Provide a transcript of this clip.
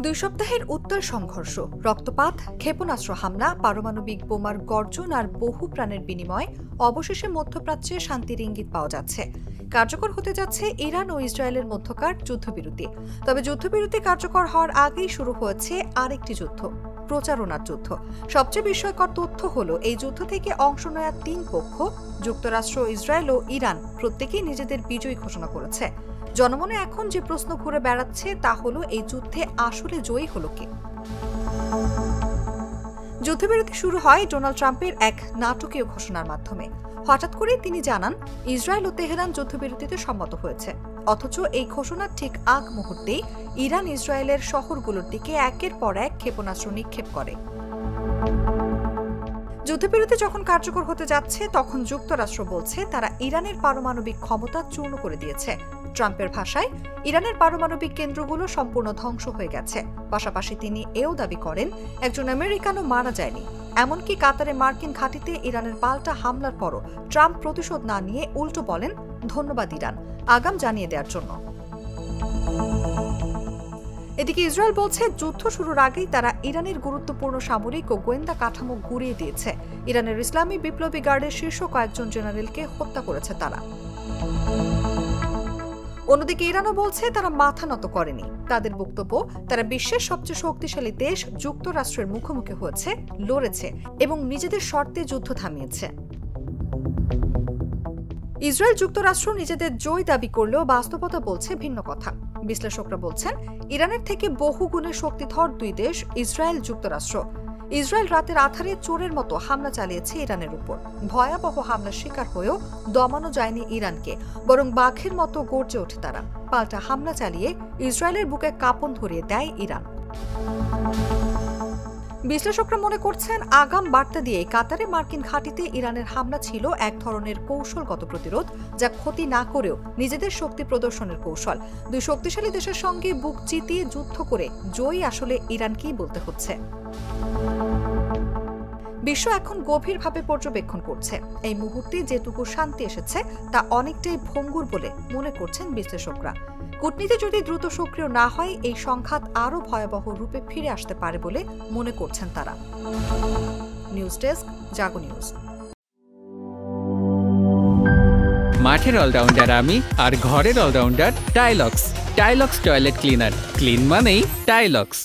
দুই সপ্তাহের উত্তাল সংঘর্ষ, রক্তপাত, ক্ষেপণাস্ত্র হামলা, পারমাণবিক বোমার গর্জন আর বহু প্রাণের বিনিময়ে অবশেষে মধ্যপ্রাচ্যে শান্তির ইঙ্গিত পাওয়া যাচ্ছে। কার্যকর হতে যাচ্ছে ইরান ও ইসরায়েলের মধ্যকার যুদ্ধবিরতি। তবে যুদ্ধবিরতি কার্যকর হওয়ার আগেই শুরু হয়েছে আরেকটি যুদ্ধ, প্রচারণার যুদ্ধ। সবচেয়ে বিস্ময়কর তথ্য হলো, এই যুদ্ধ থেকে অংশ নেওয়া তিন পক্ষ, যুক্তরাষ্ট্র, ইসরায়েল ও ইরান, প্রত্যেকেই নিজেদের বিজয়ী ঘোষণা করেছে। জনমনে এখন যে প্রশ্ন ঘুরে বেড়াচ্ছে তা হলো, এই যুদ্ধে আসলে জয়ী হলো কে? যুদ্ধবিরতি শুরু হয় ডোনাল্ড ট্রাম্পের এক নাটকীয় ঘোষণার মাধ্যমে। হঠাৎ করে তিনি জানান, ইসরায়েল ও তেহরান যুদ্ধবিরতিতে সম্মত হয়েছে। অথচ এই ঘোষণার ঠিক আগ মুহূর্তেই ইরান ইসরায়েলের শহরগুলোর দিকে একের পর এক ক্ষেপণাস্ত্র নিক্ষেপ করে। যুদ্ধবিরতি যখন কার্যকর হতে যাচ্ছে, তখন যুক্তরাষ্ট্র বলছে তারা ইরানের পারমাণবিক ক্ষমতা চূর্ণ করে দিয়েছে। ট্রাম্পের ভাষায়, ইরানের পারমাণবিক কেন্দ্রগুলো সম্পূর্ণ ধ্বংস হয়ে গেছে। পাশাপাশি তিনি এও দাবি করেন, একজন আমেরিকানও মারা যায়নি। এমনকি কাতারে মার্কিন ঘাঁটিতে ইরানের পাল্টা হামলার পরও ট্রাম্প প্রতিশোধ না নিয়ে উল্টো বলেন, ধন্যবাদ ইরান, আগাম জানিয়ে দেওয়ার জন্য। এদিকে ইসরায়েল বলছে, যুদ্ধ শুরুর আগেই তারা ইরানের গুরুত্বপূর্ণ সামরিক ও গোয়েন্দা কাঠামো গুঁড়িয়ে দিয়েছে। ইরানের ইসলামী বিপ্লবী গার্ডের শীর্ষ কয়েকজন জেনারেলকে হত্যা করেছে তারা। অন্যদিকে ইরানও বলছে তারা মাথা নত করেনি। তাদের বক্তব্য, তারা বিশ্বের সবচেয়ে শক্তিশালী দেশ যুক্তরাষ্ট্রের মুখোমুখি হয়েছে, লড়েছে এবং নিজেদের শর্তে যুদ্ধ থামিয়েছে। ইসরায়েল যুক্তরাষ্ট্র নিজেদের জয় দাবি করলেও বাস্তবতা বলছে ভিন্ন কথা। বিশ্লেষকরা বলছেন, ইরানের থেকে বহু গুণে শক্তিধর দুই দেশ ইসরায়েল যুক্তরাষ্ট্র। ইসরায়েল রাতের আঁধারে চোরের মতো হামলা চালিয়েছে ইরানের উপর। ভয়াবহ হামলার শিকার হয়েও দমানো যায়নি ইরানকে, বরং বাঘের মতো গর্জে ওঠে তারা। পাল্টা হামলা চালিয়ে ইসরায়েলের বুকে কাঁপন ধরিয়ে দেয় ইরান। বিশ্লেষকরা মনে করছেন, আগাম বার্তা দিয়ে কাতারে মার্কিন ঘাঁটিতে ইরানের হামলা ছিল এক ধরনের কৌশলগত প্রতিরোধ, যা ক্ষতি না করেও নিজেদের শক্তি প্রদর্শনের কৌশল। দুই শক্তিশালী দেশের সঙ্গে বুক চিতিয়ে যুদ্ধ করে জয়ী আসলে ইরানকেই বলতে হচ্ছে। বিশ্ব এখন গভীরভাবে পর্যবেক্ষণ করছে। এই মুহূর্তে যেটুকু শান্তি এসেছে তা অনেকটাই ভঙ্গুর বলে মনে করছেন বিশ্লেষকরা। কূটনীতি যদি দ্রুত সক্রিয় না হয়, এই সংঘাত আরও ভয়াবহ রূপে ফিরে আসতে পারে বলে মনে করছেন তারা। News desk, Jago news. মাঠের অলরাউন্ডার আমি, আর ঘরের allrounder Tylox. Tylox toilet cleaner, clean মানেই টাইলক্স।